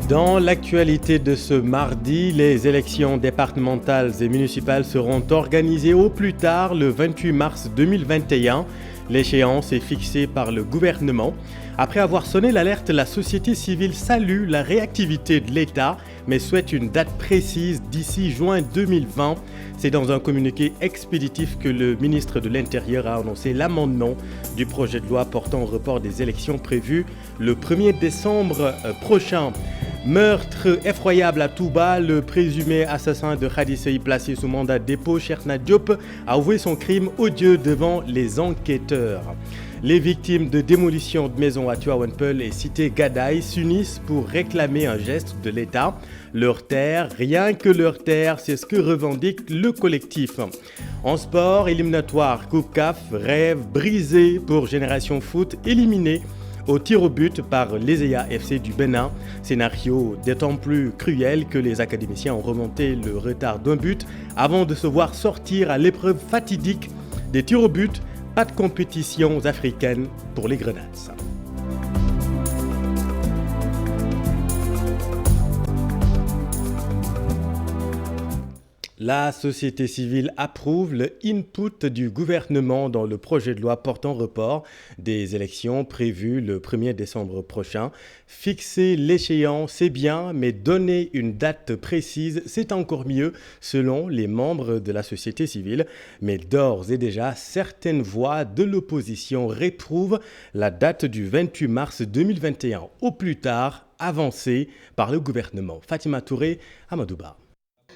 Dans l'actualité de ce mardi, les élections départementales et municipales seront organisées au plus tard le 28 mars 2021. L'échéance est fixée par le gouvernement. Après avoir sonné l'alerte, la société civile salue la réactivité de l'État, mais souhaite une date précise d'ici juin 2020. C'est dans un communiqué expéditif que le ministre de l'Intérieur a annoncé l'amendement du projet de loi portant au report des élections prévues le 1er décembre prochain. Meurtre effroyable à Touba, le présumé assassin de Khadisei placé sous mandat de dépôt, Cherna Diop, a avoué son crime odieux devant les enquêteurs. Les victimes de démolition de maisons à Tuawenpeul et cité Gadaï s'unissent pour réclamer un geste de l'État. Leur terre, rien que leur terre, c'est ce que revendique le collectif. En sport, éliminatoire, Coupe CAF, rêve brisé pour Génération Foot, éliminé au tir au but par l'Ezea FC du Bénin. Scénario d'autant plus cruel que les académiciens ont remonté le retard d'un but avant de se voir sortir à l'épreuve fatidique des tirs au but. Pas de compétitions africaines pour les Grenades. La société civile approuve le input du gouvernement dans le projet de loi portant report des élections prévues le 1er décembre prochain. Fixer l'échéance, c'est bien, mais donner une date précise, c'est encore mieux, selon les membres de la société civile. Mais d'ores et déjà, certaines voix de l'opposition réprouvent la date du 28 mars 2021, au plus tard, avancée par le gouvernement. Fatima Touré, Amadouba.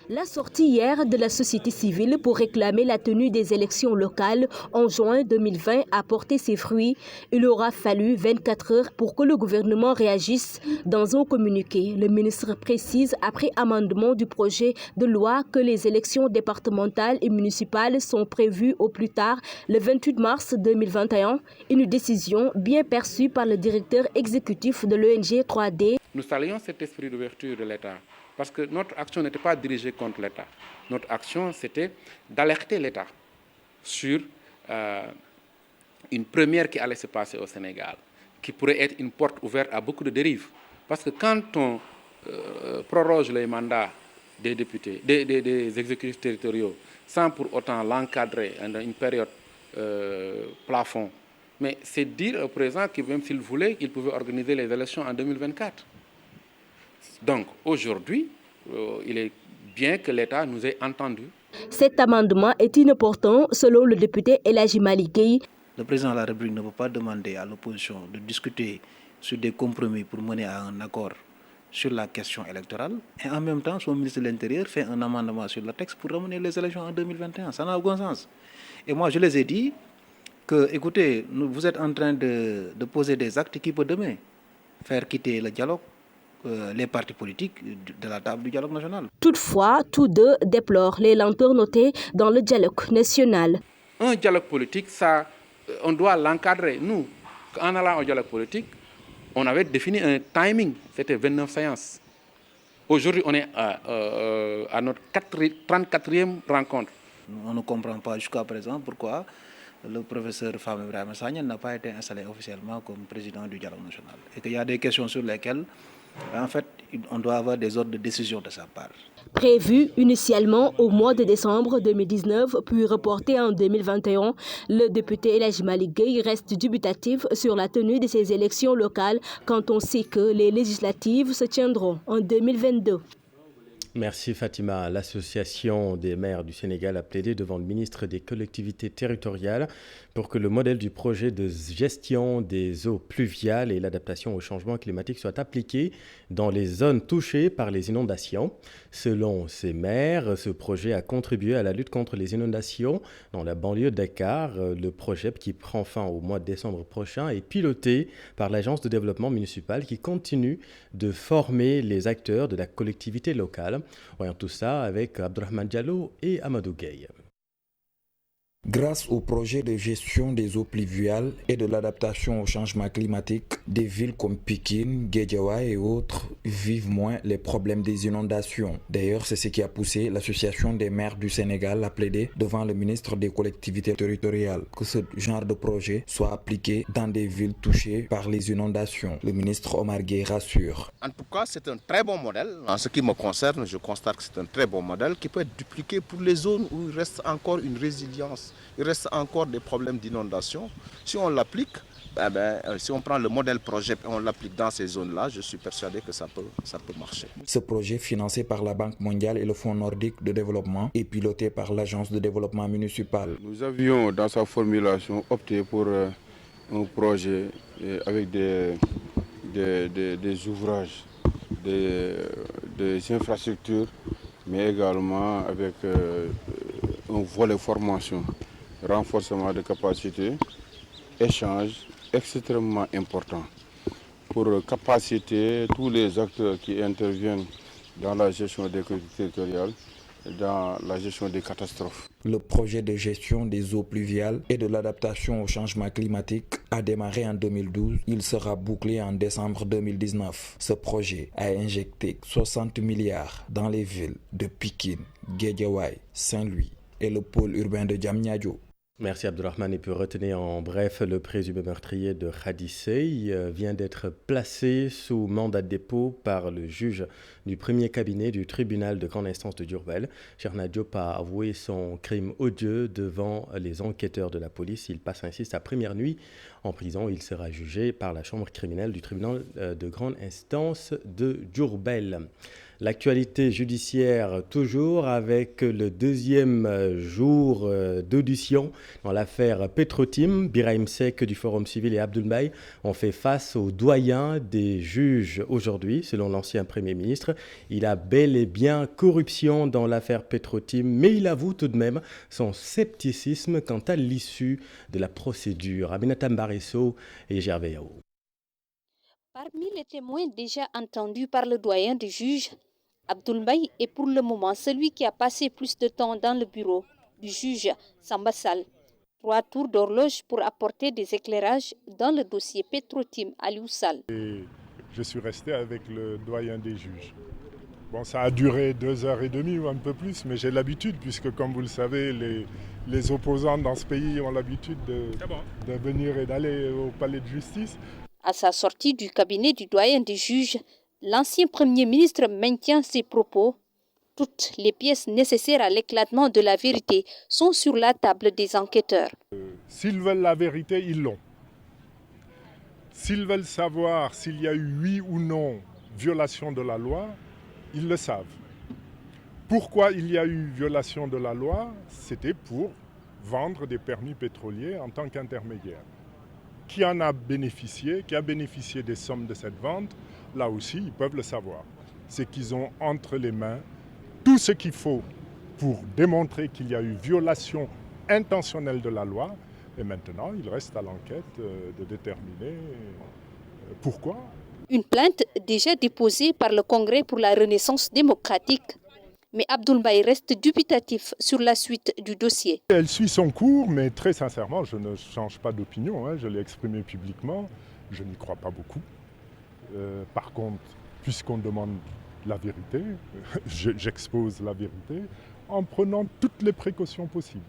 La sortie hier de la société civile pour réclamer la tenue des élections locales en juin 2020 a porté ses fruits. Il aura fallu 24 heures pour que le gouvernement réagisse. Dans un communiqué, le ministre précise, après amendement du projet de loi, que les élections départementales et municipales sont prévues au plus tard le 28 mars 2021. Une décision bien perçue par le directeur exécutif de l'ONG 3D. Nous saluons cet esprit d'ouverture de l'État. Parce que notre action n'était pas dirigée contre l'État. Notre action, c'était d'alerter l'État sur une première qui allait se passer au Sénégal, qui pourrait être une porte ouverte à beaucoup de dérives. Parce que quand on proroge les mandats des députés, des exécutifs territoriaux, sans pour autant l'encadrer dans une période plafond, mais c'est dire au président que même s'il voulait, il pouvait organiser les élections en 2024. Donc aujourd'hui, il est bien que l'État nous ait entendus. Cet amendement est inopportun selon le député Elhaji Malick Gueye. Le président de la République ne peut pas demander à l'opposition de discuter sur des compromis pour mener à un accord sur la question électorale. Et en même temps, son ministre de l'Intérieur fait un amendement sur le texte pour ramener les élections en 2021. Ça n'a aucun sens. Et moi, je les ai dit que, écoutez, vous êtes en train de poser des actes qui peuvent demain faire quitter le dialogue les partis politiques de la table du dialogue national. Toutefois, tous deux déplorent les lenteurs notées dans le dialogue national. Un dialogue politique, ça, on doit l'encadrer. Nous, en allant au dialogue politique, on avait défini un timing, c'était 29 séances. Aujourd'hui, on est à notre 34e rencontre. On ne comprend pas jusqu'à présent pourquoi le professeur Fam Ibrahima Sagna n'a pas été installé officiellement comme président du dialogue national. Et qu'il y a des questions sur lesquelles en fait, on doit avoir des ordres de décision de sa part. Prévu initialement au mois de décembre 2019, puis reporté en 2021, le député Elhaji Malick Gueye reste dubitatif sur la tenue de ces élections locales quand on sait que les législatives se tiendront en 2022. Merci Fatima. L'Association des maires du Sénégal a plaidé devant le ministre des collectivités territoriales pour que le modèle du projet de gestion des eaux pluviales et l'adaptation au changement climatique soient appliqués dans les zones touchées par les inondations. Selon ces maires, ce projet a contribué à la lutte contre les inondations dans la banlieue de Dakar. Le projet qui prend fin au mois de décembre prochain est piloté par l'Agence de développement municipal qui continue de former les acteurs de la collectivité locale. Voyons tout ça avec Abdourahmane Diallo et Amadou Gueye. Grâce au projet de gestion des eaux pluviales et de l'adaptation au changement climatique, des villes comme Pikine, Guédiawaye et autres vivent moins les problèmes des inondations. D'ailleurs, c'est ce qui a poussé l'Association des maires du Sénégal à plaider devant le ministre des collectivités territoriales que ce genre de projet soit appliqué dans des villes touchées par les inondations. Le ministre Omar Gueye rassure. En tout cas, c'est un très bon modèle. En ce qui me concerne, je constate que c'est un très bon modèle qui peut être dupliqué pour les zones où il reste encore une résilience. Il reste encore des problèmes d'inondation. Si on l'applique, si on prend le modèle projet et on l'applique dans ces zones-là, je suis persuadé que ça peut marcher. Ce projet, financé par la Banque mondiale et le Fonds nordique de développement, est piloté par l'Agence de développement municipal. Nous avions, dans sa formulation, opté pour un projet avec des ouvrages, des infrastructures, mais également avec un volet formation, renforcement de capacité, échange extrêmement important pour capaciter tous les acteurs qui interviennent dans la gestion des collectivités territoriales et dans la gestion des catastrophes. Le projet de gestion des eaux pluviales et de l'adaptation au changement climatique a démarré en 2012. Il sera bouclé en décembre 2019. Ce projet a injecté 60 milliards dans les villes de Pikine, Guédiawaye, Saint-Louis et le pôle urbain de Diamniadio. Merci Abdourahmane. Et pour retenir en bref, le présumé meurtrier de Khady Seye vient d'être placé sous mandat de dépôt par le juge du premier cabinet du tribunal de grande instance de Diourbel. Cherna Diop a avoué son crime odieux devant les enquêteurs de la police. Il passe ainsi sa première nuit en prison. Il sera jugé par la chambre criminelle du tribunal de grande instance de Diourbel. L'actualité judiciaire toujours avec le deuxième jour d'audition dans l'affaire Petro-Tim. Birahim Seck du Forum civil et Abdoul Mbaye ont fait face aux doyens des juges aujourd'hui. Selon l'ancien Premier ministre, il a bel et bien corruption dans l'affaire Petro-Tim, mais il avoue tout de même son scepticisme quant à l'issue de la procédure. Aminata Mbaresso et Gervais Yao. Parmi les témoins déjà entendus par le doyen des juges, Abdoul Mbaye est pour le moment celui qui a passé plus de temps dans le bureau du juge Samba Sall. 3 tours d'horloge pour apporter des éclairages dans le dossier Petro-Tim Aliou Sall. Je suis resté avec le doyen des juges. Bon, ça a duré 2h30 ou un peu plus, mais j'ai l'habitude, puisque comme vous le savez, les opposants dans ce pays ont l'habitude de venir et d'aller au palais de justice. À sa sortie du cabinet du doyen des juges, l'ancien Premier ministre maintient ses propos. Toutes les pièces nécessaires à l'éclatement de la vérité sont sur la table des enquêteurs. S'ils veulent la vérité, ils l'ont. S'ils veulent savoir s'il y a eu oui ou non violation de la loi, ils le savent. Pourquoi il y a eu violation de la loi? C'était pour vendre des permis pétroliers en tant qu'intermédiaire. Qui en a bénéficié, qui a bénéficié des sommes de cette vente, là aussi, ils peuvent le savoir. C'est qu'ils ont entre les mains tout ce qu'il faut pour démontrer qu'il y a eu violation intentionnelle de la loi. Et maintenant, il reste à l'enquête de déterminer pourquoi. Une plainte déjà déposée par le Congrès pour la Renaissance démocratique. Mais Abdoul Mbaye reste dubitatif sur la suite du dossier. Elle suit son cours, mais très sincèrement, je ne change pas d'opinion. Je l'ai exprimé publiquement. Je n'y crois pas beaucoup. Par contre, puisqu'on demande la vérité, j'expose la vérité en prenant toutes les précautions possibles.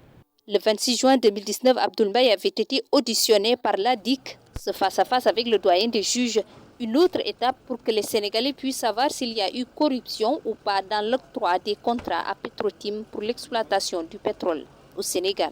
Le 26 juin 2019, Abdoul Mbaye avait été auditionné par l'ADIC. Ce face-à-face avec le doyen des juges, une autre étape pour que les Sénégalais puissent savoir s'il y a eu corruption ou pas dans l'octroi des contrats à Petro-Tim pour l'exploitation du pétrole au Sénégal.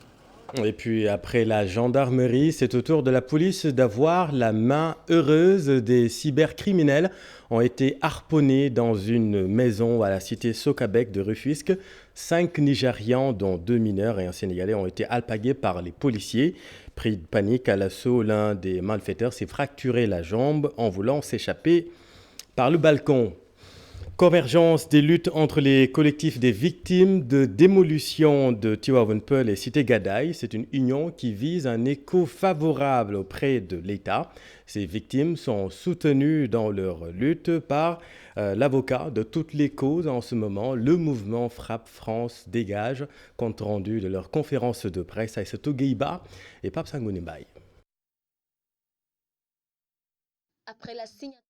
Et puis après la gendarmerie, c'est au tour de la police d'avoir la main heureuse. Des cybercriminels ont été harponnés dans une maison à la cité Sokabek de Rufisque. 5 Nigérians, dont 2 mineurs et un Sénégalais, ont été alpagués par les policiers. Pris de panique à l'assaut, l'un des malfaiteurs s'est fracturé la jambe en voulant s'échapper par le balcon. Convergence des luttes entre les collectifs des victimes de démolition de Tivaouane Peulh et Cité Gadaye. C'est une union qui vise un écho favorable auprès de l'État. Ces victimes sont soutenues dans leur lutte par l'avocat de toutes les causes en ce moment, le mouvement Frappe France Dégage, compte rendu de leur conférence de presse Aïssatou Gueiba et Pape Sangoune Mbaye. Après la signature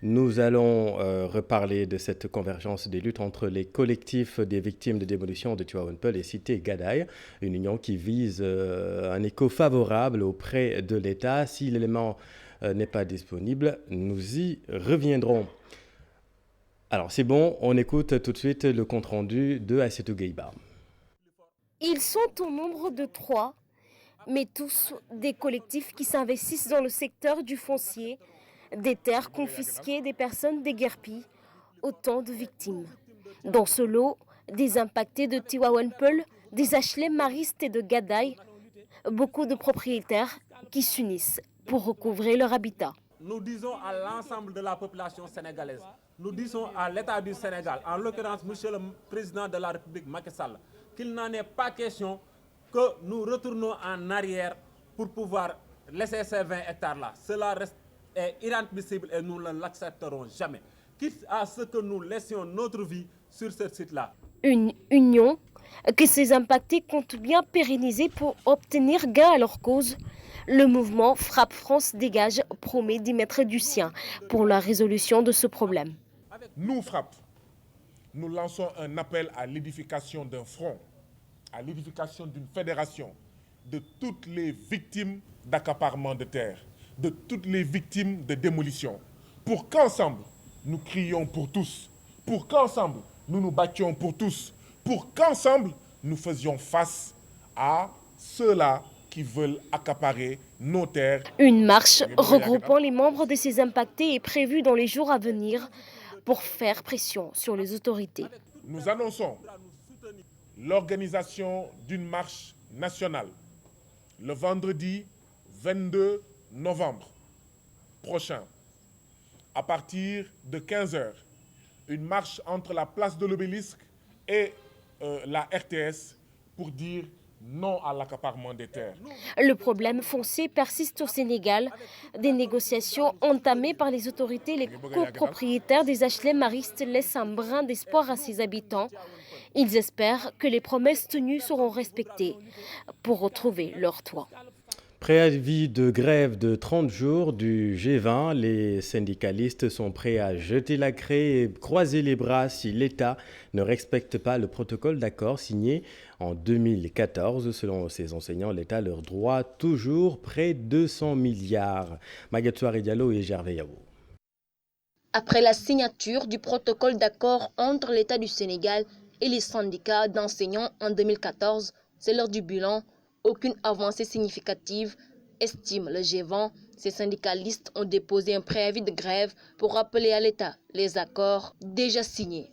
Nous allons reparler de cette convergence des luttes entre les collectifs des victimes de démolition de Tivaouane Peulh et Cité Gadaye, une union qui vise un écho favorable auprès de l'État. Si l'élément n'est pas disponible, nous y reviendrons. Alors c'est bon, on écoute tout de suite le compte-rendu de Aïssatou Gueiba. Ils sont au nombre de 3, mais tous des collectifs qui s'investissent dans le secteur du foncier, des terres confisquées, des personnes déguerpies, autant de victimes. Dans ce lot, des impactés de Tivaouane Peulh, des HLM maristes et de Gadaye, beaucoup de propriétaires qui s'unissent pour recouvrer leur habitat. Nous disons à l'ensemble de la population sénégalaise, nous disons à l'État du Sénégal, en l'occurrence Monsieur le Président de la République Macky Sall, qu'il n'en est pas question que nous retournons en arrière pour pouvoir laisser ces 20 hectares-là. Cela est inadmissible et nous ne l'accepterons jamais. Quitte à ce que nous laissions notre vie sur ce site-là. Une union que ces impactés comptent bien pérenniser pour obtenir gain à leur cause. Le mouvement Frappe France Dégage promet d'y mettre du sien pour la résolution de ce problème. Nous, Frappe, nous lançons un appel à l'édification d'un front, à l'édification d'une fédération de toutes les victimes d'accaparement de terres, de toutes les victimes de démolition, pour qu'ensemble, nous crions pour tous, pour qu'ensemble, nous nous battions pour tous, pour qu'ensemble, nous faisions face à ceux-là qui veulent accaparer nos terres. Une marche regroupant les membres de ces impactés est prévue dans les jours à venir pour faire pression sur les autorités. Nous annonçons l'organisation d'une marche nationale le vendredi 22 novembre prochain, à partir de 15h, une marche entre la place de l'Obélisque et la RTS pour dire non à l'accaparement des terres. Le problème foncier persiste au Sénégal. Des négociations entamées par les autorités, les copropriétaires des HLM maristes laissent un brin d'espoir à ses habitants. Ils espèrent que les promesses tenues seront respectées pour retrouver leur toit. Préavis de grève de 30 jours du G20. Les syndicalistes sont prêts à jeter la craie et croiser les bras si l'État ne respecte pas le protocole d'accord signé en 2014. Selon ces enseignants, l'État leur doit toujours près de 200 milliards. Magatsouari Diallo et Gervais Yao. Après la signature du protocole d'accord entre l'État du Sénégal et les syndicats d'enseignants en 2014, c'est l'heure du bilan. Aucune avancée significative, estime le G20. Ces syndicalistes ont déposé un préavis de grève pour rappeler à l'État les accords déjà signés.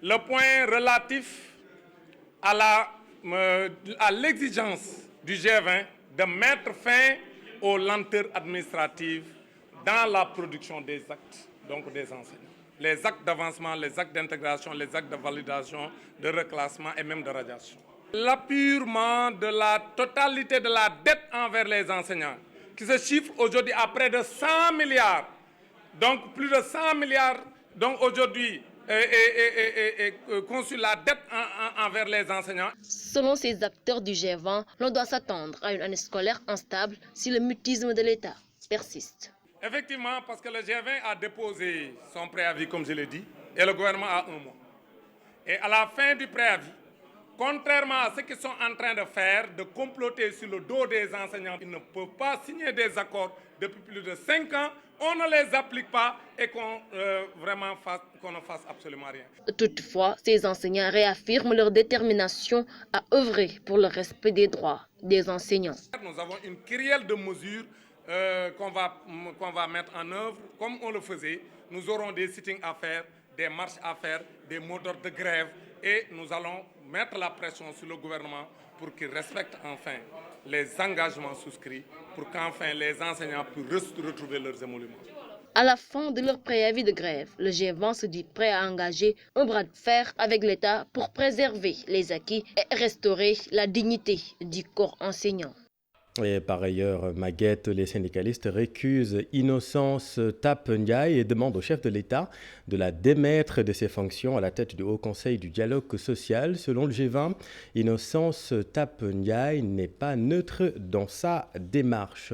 Le point relatif à l'exigence du G20 de mettre fin aux lenteurs administratives dans la production des actes, donc des enseignants. Les actes d'avancement, les actes d'intégration, les actes de validation, de reclassement et même de radiation. L'appurement de la totalité de la dette envers les enseignants, qui se chiffre aujourd'hui à près de 100 milliards. Donc plus de 100 milliards, donc aujourd'hui, conçu la dette envers les enseignants. Selon ces acteurs du G20, l'on doit s'attendre à une année scolaire instable si le mutisme de l'État persiste. Effectivement, parce que le G20 a déposé son préavis, comme je l'ai dit, et le gouvernement a 1 mois. Et à la fin du préavis, contrairement à ce qu'ils sont en train de faire, de comploter sur le dos des enseignants, ils ne peuvent pas signer des accords depuis plus de 5 ans, on ne les applique pas et qu'on ne fasse absolument rien. Toutefois, ces enseignants réaffirment leur détermination à œuvrer pour le respect des droits des enseignants. Nous avons une kyrielle de mesures qu'on va mettre en œuvre comme on le faisait. Nous aurons des sittings à faire, des marches à faire, des mots d'ordre de grève et nous allons mettre la pression sur le gouvernement pour qu'il respecte enfin les engagements souscrits pour qu'enfin les enseignants puissent retrouver leurs émoluments. À la fin de leur préavis de grève, le G20 se dit prêt à engager un bras de fer avec l'État pour préserver les acquis et restaurer la dignité du corps enseignant. Et par ailleurs, Maguette, les syndicalistes récusent Innocence Ntap Ndiaye et demandent au chef de l'État de la démettre de ses fonctions à la tête du Haut Conseil du dialogue social. Selon le G20, Innocence Ntap Ndiaye n'est pas neutre dans sa démarche.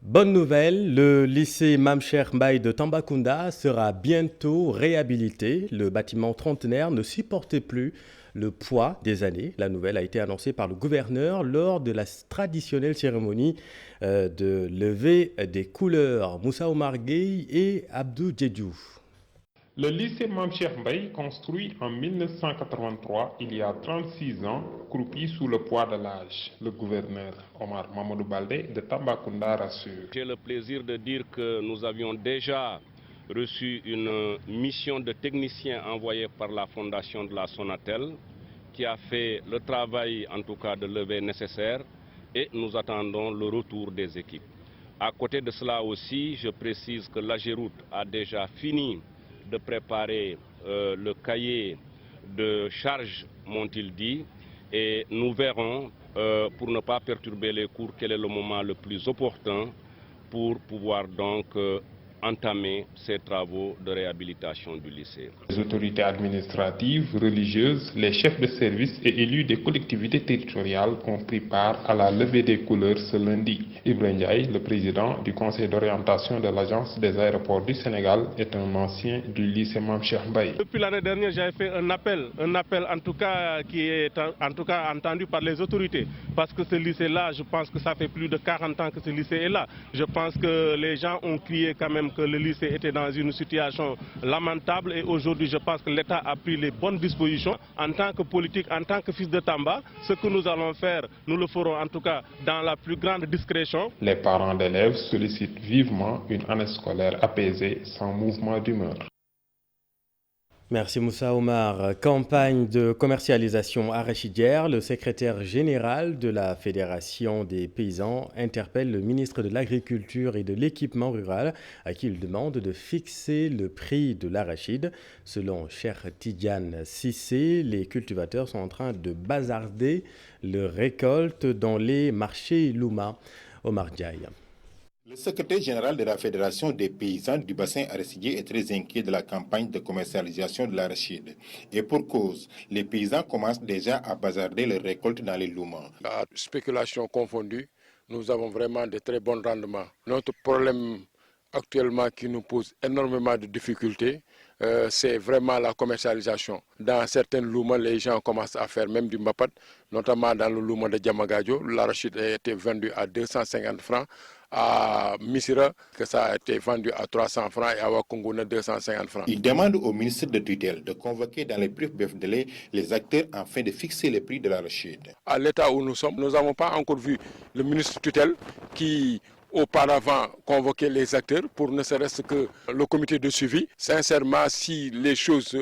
Bonne nouvelle, le lycée Mame Cheikh Mbaye de Tambacounda sera bientôt réhabilité. Le bâtiment trentenaire ne supportait plus le poids des années. La nouvelle a été annoncée par le gouverneur lors de la traditionnelle cérémonie de levée des couleurs. Moussa Omar Gueye et Abdou Djedjou. Le lycée Mame Cheikh Mbaye, construit en 1983, il y a 36 ans, croupit sous le poids de l'âge. Le gouverneur Omar Mamadou Baldé de Tambacounda rassure. J'ai le plaisir de dire que nous avions déjà reçu une mission de techniciens envoyée par la fondation de la Sonatel qui a fait le travail en tout cas de levée nécessaire et nous attendons le retour des équipes. À côté de cela aussi, je précise que l'AGEROUTE a déjà fini de préparer le cahier de charge, m'ont-ils dit, et nous verrons, pour ne pas perturber les cours, quel est le moment le plus opportun pour pouvoir donc entamer ces travaux de réhabilitation du lycée. Les autorités administratives, religieuses, les chefs de service et élus des collectivités territoriales ont pris part à la levée des couleurs ce lundi. Ibrahim Ndiaye, le président du conseil d'orientation de l'Agence des aéroports du Sénégal, est un ancien du lycée Mame Cheikh Mbaye. Depuis l'année dernière, j'avais fait un appel en tout cas qui est entendu par les autorités. Parce que ce lycée-là, je pense que ça fait plus de 40 ans que ce lycée est là. Je pense que les gens ont crié quand même que le lycée était dans une situation lamentable et aujourd'hui je pense que l'État a pris les bonnes dispositions. En tant que politique, en tant que fils de Tamba, ce que nous allons faire, nous le ferons en tout cas dans la plus grande discrétion. Les parents d'élèves sollicitent vivement une année scolaire apaisée, sans mouvement d'humeur. Merci Moussa Omar. Campagne de commercialisation arachidière. Le secrétaire général de la Fédération des paysans interpelle le ministre de l'Agriculture et de l'Équipement rural à qui il demande de fixer le prix de l'arachide. Selon Cheikh Tidiane Sissé, les cultivateurs sont en train de bazarder leur récolte dans les marchés Louma. Omar Diaye. Le secrétaire général de la Fédération des paysans du bassin arachidier est très inquiet de la campagne de commercialisation de l'arachide. Et pour cause, les paysans commencent déjà à bazarder leurs récoltes dans les loumans. La spéculation confondue, nous avons vraiment de très bons rendements. Notre problème actuellement qui nous pose énormément de difficultés, c'est vraiment la commercialisation. Dans certaines loumans, les gens commencent à faire même du mbapat, notamment dans le louma de Diamagadio. L'arachide a été vendu à 250 francs. À Missira, que ça a été vendu à 300 francs et à Wakunguna 250 francs. Il demande au ministre de tutelle de convoquer dans les plus brefs délais les acteurs afin de fixer les prix de l'arachide. À l'état où nous sommes, nous n'avons pas encore vu le ministre de tutelle qui auparavant convoquait les acteurs pour ne serait-ce que le comité de suivi. Sincèrement, si les choses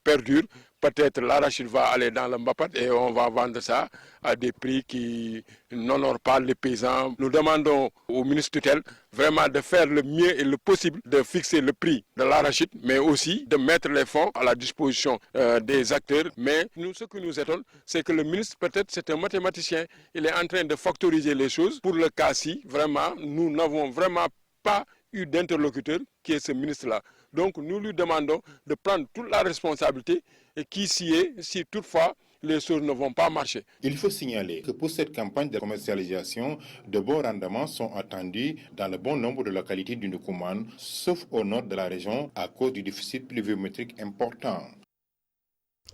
perdurent, peut-être l'arachide va aller dans le mbapat et on va vendre ça à des prix qui n'honorent pas les paysans. Nous demandons au ministre tutelle vraiment de faire le mieux et le possible de fixer le prix de l'arachide, mais aussi de mettre les fonds à la disposition des acteurs. Mais nous, ce qui nous étonne, c'est que le ministre, peut-être, c'est un mathématicien. Il est en train de factoriser les choses. Pour le cas-ci, vraiment, nous n'avons vraiment pas eu d'interlocuteur qui est ce ministre-là. Donc nous lui demandons de prendre toute la responsabilité et qui s'y est, si toutefois les choses ne vont pas marcher. Il faut signaler que pour cette campagne de commercialisation, de bons rendements sont attendus dans le bon nombre de localités du Ndoukoumane, sauf au nord de la région à cause du déficit pluviométrique important.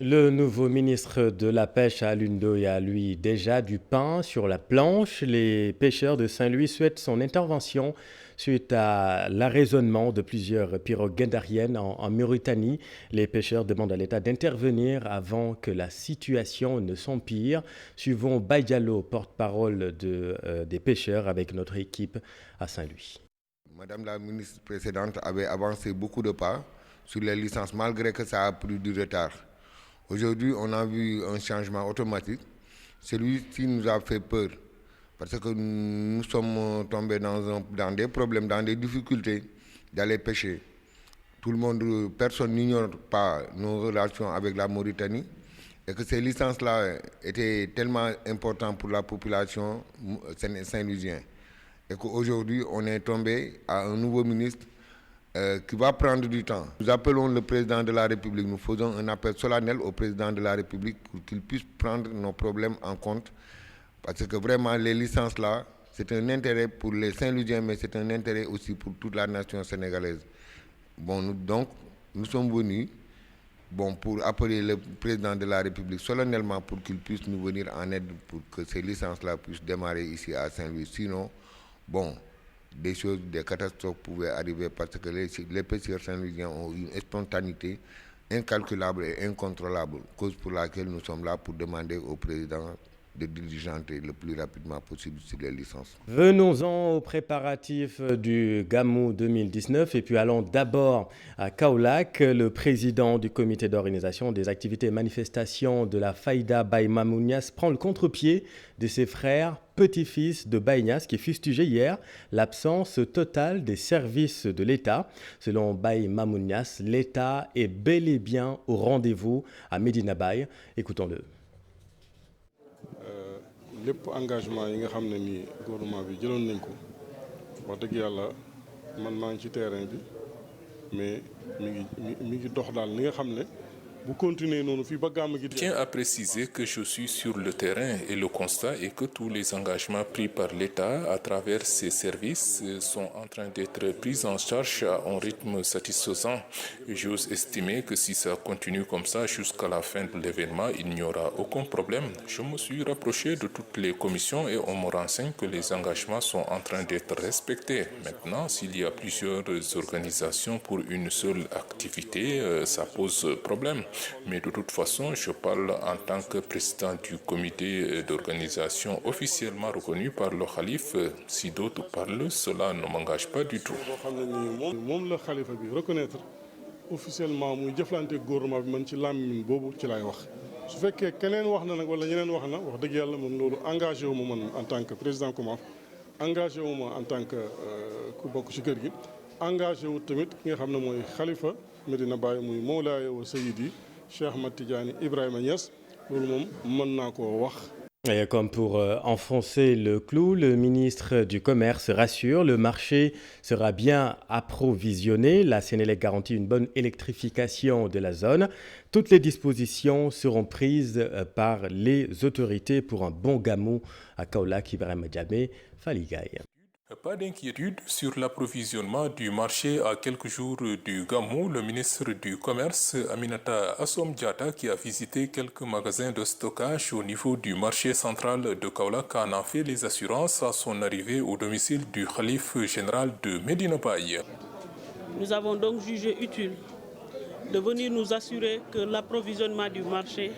Le nouveau ministre de la Pêche à Lundo a lui déjà du pain sur la planche. Les pêcheurs de Saint-Louis souhaitent son intervention suite à l'arraisonnement de plusieurs pirogues guindariennes en Mauritanie. Les pêcheurs demandent à l'État d'intervenir avant que la situation ne s'empire. Suivons Baïdialo, porte-parole des pêcheurs avec notre équipe à Saint-Louis. Madame la ministre précédente avait avancé beaucoup de pas sur les licences malgré que ça a pris du retard. Aujourd'hui, on a vu un changement automatique. Celui-ci nous a fait peur parce que nous sommes tombés dans des problèmes, dans des difficultés d'aller pêcher. Tout le monde, personne n'ignore pas nos relations avec la Mauritanie et que ces licences-là étaient tellement importantes pour la population saint-louisienne. Et qu'aujourd'hui, on est tombé à un nouveau ministre qui va prendre du temps. Nous appelons le président de la République, nous faisons un appel solennel au président de la République pour qu'il puisse prendre nos problèmes en compte. Parce que vraiment, les licences-là, c'est un intérêt pour les Saint-Louisiens, mais c'est un intérêt aussi pour toute la nation sénégalaise. Bon, donc, nous sommes venus pour appeler le président de la République solennellement pour qu'il puisse nous venir en aide pour que ces licences-là puissent démarrer ici à Saint-Louis. Sinon, des catastrophes pouvaient arriver parce que les pêcheurs saint-louisiens ont une spontanéité incalculable et incontrôlable, cause pour laquelle nous sommes là pour demander au président de diligenter le plus rapidement possible sur les licences. Venons-en aux préparatifs du Gamou 2019 et puis allons d'abord à Kaolack. Le président du comité d'organisation des activités et manifestations de la Faïda Baye Mamou Niasse prend le contre-pied de ses frères petits-fils de Baye Niasse qui fustigeaient hier l'absence totale des services de l'État. Selon Baye Mamou Niasse, l'État est bel et bien au rendez-vous à Medina Baye. Écoutons-le. lépp engagement yi nga xam ne nii gouvernement bi jëloon nañ ko wax dëgg yàlla man maa ngi ci terrain bi mais mi ngi dox daal li nga xam ne bu continuer noonu fii ba gàmm gi. Je tiens à préciser que je suis sur le terrain et le constat est que tous les engagements pris par l'État à travers ses services sont en train d'être pris en charge à un rythme satisfaisant. J'ose estimer que si ça continue comme ça jusqu'à la fin de l'événement, il n'y aura aucun problème. Je me suis rapproché de toutes les commissions et on me renseigne que les engagements sont en train d'être respectés. Maintenant, s'il y a plusieurs organisations pour une seule activité, ça pose problème. Mais de toute façon, je parle en tant que président du comité d'organisation officiellement reconnu par le Khalife. Si d'autres parlent, cela ne m'engage pas du tout. moom la Khalifa bi reconnaître officiellement muy jëflante gouvernement bi man ci làmmiñ boobu ci laay wax. su fekkee keneen wax na nag wala ñeneen wax na wax dëgg yàlla man loolu engagé wu ma man en tant que président COMAF engagé wu ma en tant que ku bokk ci kër gi engagé wu tamit ki nga xam ne mooy Khalifa Medina Baye muy Mawlaaya wa Seydi Cheikh Ahmad Tidiane Ibrahima Niass loolu moom mën naa koo wax. Et comme pour enfoncer le clou, le ministre du Commerce rassure, le marché sera bien approvisionné. La Sénélec garantit une bonne électrification de la zone. Toutes les dispositions seront prises par les autorités pour un bon gamou à Kaolack. Ibrahima Diamé, Faligaye. Pas d'inquiétude sur l'approvisionnement du marché à quelques jours du Gamou. Le ministre du Commerce, Aminata Assom Diatta, qui a visité quelques magasins de stockage au niveau du marché central de Kaolack, en a fait les assurances à son arrivée au domicile du Khalife général de Medina Baye. Nous avons donc jugé utile de venir nous assurer que l'approvisionnement du marché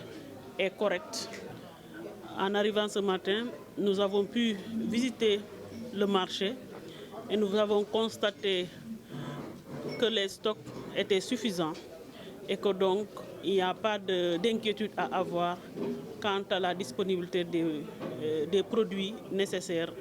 est correct. En arrivant ce matin, nous avons pu visiter le marché et nous avons constaté que les stocks étaient suffisants et que donc il n'y a pas d'inquiétude à avoir quant à la disponibilité des produits nécessaires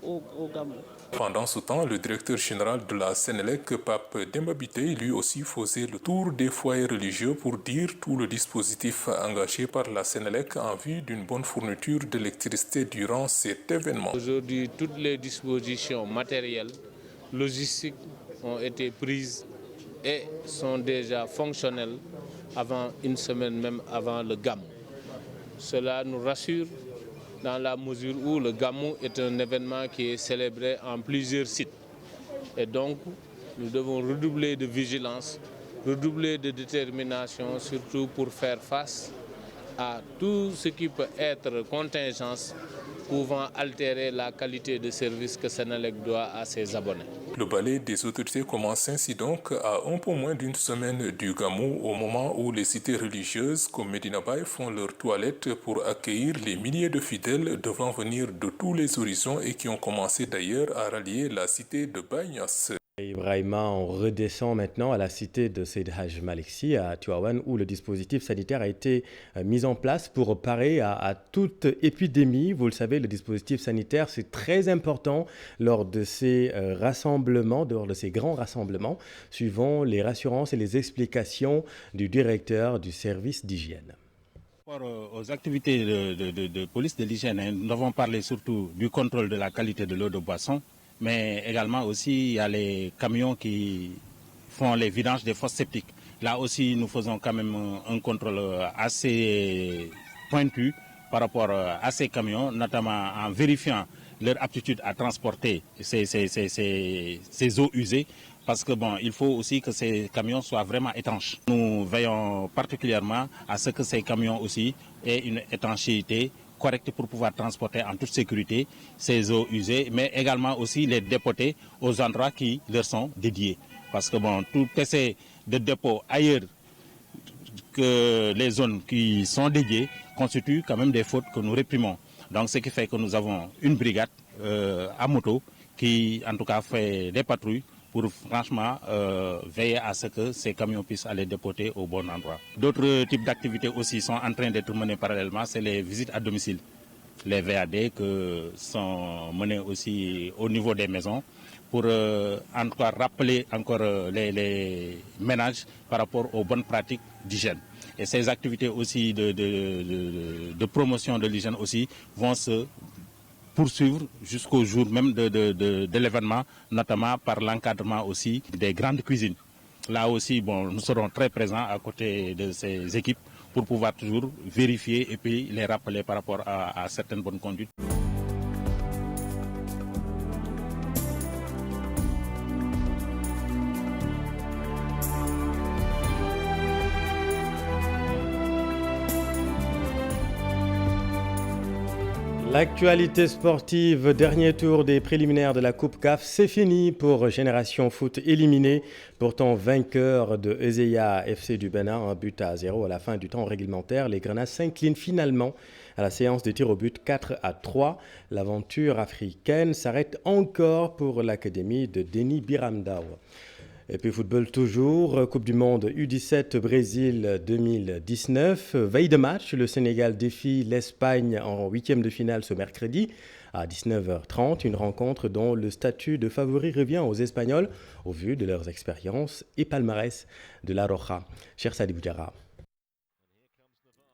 au Gamou. Pendant ce temps, le directeur général de la Sénélec, Pape Demba Bitèye, lui aussi faisait le tour des foyers religieux pour dire tout le dispositif engagé par la Sénélec en vue d'une bonne fourniture d'électricité durant cet événement. Aujourd'hui, toutes les dispositions matérielles, logistiques ont été prises et sont déjà fonctionnelles avant une semaine même avant le Gamou. Cela nous rassure dans la mesure où le Gamou est un événement qui est célébré en plusieurs sites. Et donc, nous devons redoubler de vigilance, redoubler de détermination, surtout pour faire face à tout ce qui peut être contingence pouvant altérer la qualité de service que Sénélec doit à ses abonnés. Le balai des autorités commence ainsi donc à un peu moins d'une semaine du Gamou, au moment où les cités religieuses comme Medina Baye font leur toilette pour accueillir les milliers de fidèles devant venir de tous les horizons et qui ont commencé d'ailleurs à rallier la cité de Baye Niasse. Ibrahima, on redescend maintenant à la cité de Seyd Hadj Malick Sy à Tivaouane où le dispositif sanitaire a été mis en place pour parer à toute épidémie. Vous le savez, le dispositif sanitaire, c'est très important lors de ces rassemblements, lors de ces grands rassemblements, suivant les rassurances et les explications du directeur du service d'hygiène. Aux activités de police de l'hygiène, nous avons parlé surtout du contrôle de la qualité de l'eau de boisson, mais également aussi il y a les camions qui font les vidanges des fosses septiques. Là aussi, nous faisons quand même un contrôle assez pointu par rapport à ces camions, notamment en vérifiant leur aptitude à transporter ces eaux usées. Parce que il faut aussi que ces camions soient vraiment étanches. Nous veillons particulièrement à ce que ces camions aussi aient une étanchéité correcte pour pouvoir transporter en toute sécurité ces eaux usées, mais également aussi les dépoter aux endroits qui leur sont dédiés. Parce que tout essai de dépôt ailleurs que les zones qui sont dédiées constitue quand même des fautes que nous réprimons. Donc ce qui fait que nous avons une brigade à moto qui en tout cas fait des patrouilles pour franchement veiller à ce que ces camions puissent aller dépoter au bon endroit. D'autres types d'activités aussi sont en train d'être menées parallèlement, c'est les visites à domicile. Les VAD que sont menées aussi au niveau des maisons pour en tout cas rappeler encore les ménages par rapport aux bonnes pratiques d'hygiène. Et ces activités aussi de promotion de l'hygiène aussi vont se poursuivre jusqu'au jour même de l'événement, notamment par l'encadrement aussi des grandes cuisines. Là aussi, nous serons très présents à côté de ces équipes pour pouvoir toujours vérifier et puis les rappeler par rapport à certaines bonnes conduites. L'actualité sportive, dernier tour des préliminaires de la Coupe CAF, c'est fini pour Génération Foot éliminé, pourtant vainqueur de Ezeiza FC du Bénin, 1-0 à la fin du temps réglementaire. Les Grenats s'inclinent finalement à la séance de tir au but 4-3. L'aventure africaine s'arrête encore pour l'académie de Denis Biramdao. Et puis football toujours, Coupe du Monde U17 Brésil 2019. Veille de match, le Sénégal défie l'Espagne en huitième de finale ce mercredi à 19h30. Une rencontre dont le statut de favori revient aux Espagnols au vu de leurs expériences et palmarès de la Roja. Cher Sadi Boudjara.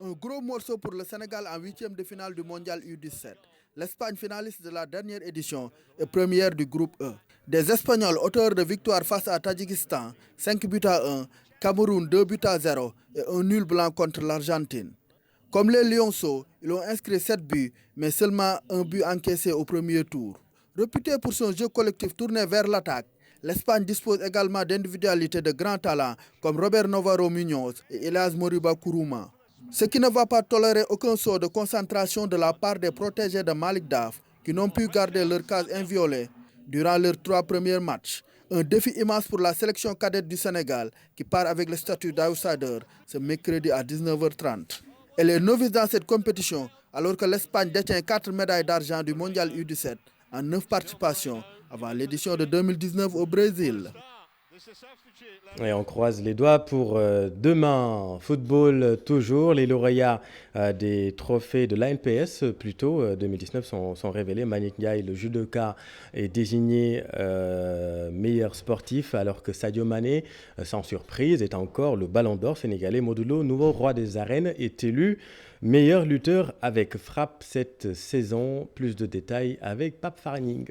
Un gros morceau pour le Sénégal en huitième de finale du Mondial U17. L'Espagne, finaliste de la dernière édition, est première du groupe E. Des Espagnols auteurs de victoire face à Tadjikistan, 5-1, Cameroun 2-0 et un nul blanc contre l'Argentine. Comme les Lionceaux, ils ont inscrit 7 buts, mais seulement un but encaissé au premier tour. Réputé pour son jeu collectif tourné vers l'attaque, l'Espagne dispose également d'individualités de grands talents comme Robert Navarro Munoz et Elias Moriba Kourouma. Ce qui ne va pas tolérer aucun saut de concentration de la part des protégés de Malik Daf, qui n'ont pu garder leur case inviolée durant leurs 3 premiers matchs. Un défi immense pour la sélection cadette du Sénégal, qui part avec le statut d'outsider ce mercredi à 19h30. Elle est novice dans cette compétition, alors que l'Espagne détient 4 médailles d'argent du Mondial U17 en 9 participations avant l'édition de 2019 au Brésil. Et on croise les doigts pour demain. Football toujours. Les lauréats des trophées de l'ANPS, plutôt 2019, sont révélés. Manick Ndiaye, le judoka, est désigné meilleur sportif, alors que Sadio Mané, sans surprise, est encore le ballon d'or sénégalais. Modulo, nouveau roi des arènes, est élu meilleur lutteur avec frappe cette saison. Plus de détails avec Pape Farning.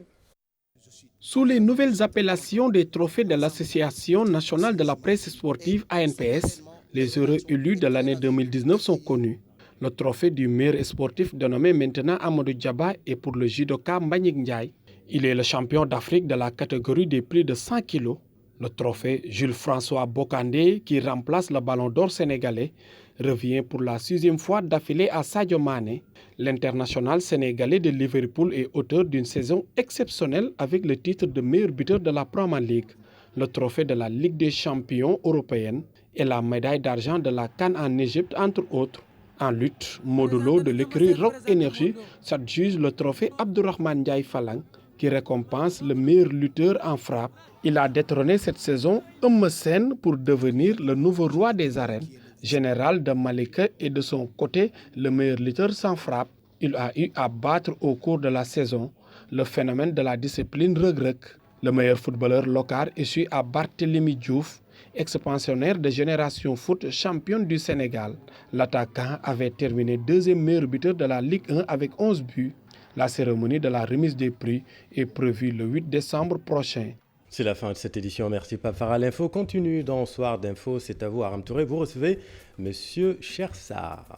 Sous les nouvelles appellations des trophées de l'Association nationale de la presse sportive ANPS, les heureux élus de l'année 2019 sont connus. Le trophée du meilleur sportif dénommé maintenant Amadou Diaba est pour le judoka Manick Ndiaye. Il est le champion d'Afrique de la catégorie des plus de 100 kg. Le trophée Jules-François Bocandé, qui remplace le ballon d'or sénégalais, revient pour la 6e fois d'affilée à Sadio Mané. L'international sénégalais de Liverpool est auteur d'une saison exceptionnelle avec le titre de meilleur buteur de la Premier League, le trophée de la Ligue des champions européenne et la médaille d'argent de la CAN en Égypte, entre autres. En lutte, Modulo de l'écurie Rock Energy s'adjuge le trophée Abdourahmane Ndiaye Falang, qui récompense le meilleur lutteur en frappe. Il a détrôné cette saison Eumeu Sène pour devenir le nouveau roi des arènes. Général de Malika est de son côté le meilleur lutteur sans frappe. Il a eu à battre au cours de la saison le phénomène de la discipline Reug. Le meilleur footballeur local est celui à Barthélémy Diouf, ex-pensionnaire de Génération Foot, championne du Sénégal. L'attaquant avait terminé deuxième meilleur buteur de la Ligue 1 avec 11 buts. La cérémonie de la remise des prix est prévue le 8 décembre prochain. C'est la fin de cette édition. Merci Pape Farah. L'info continue dans Soir d'Info. C'est à vous, Aram Touré. Vous recevez Monsieur Chersar.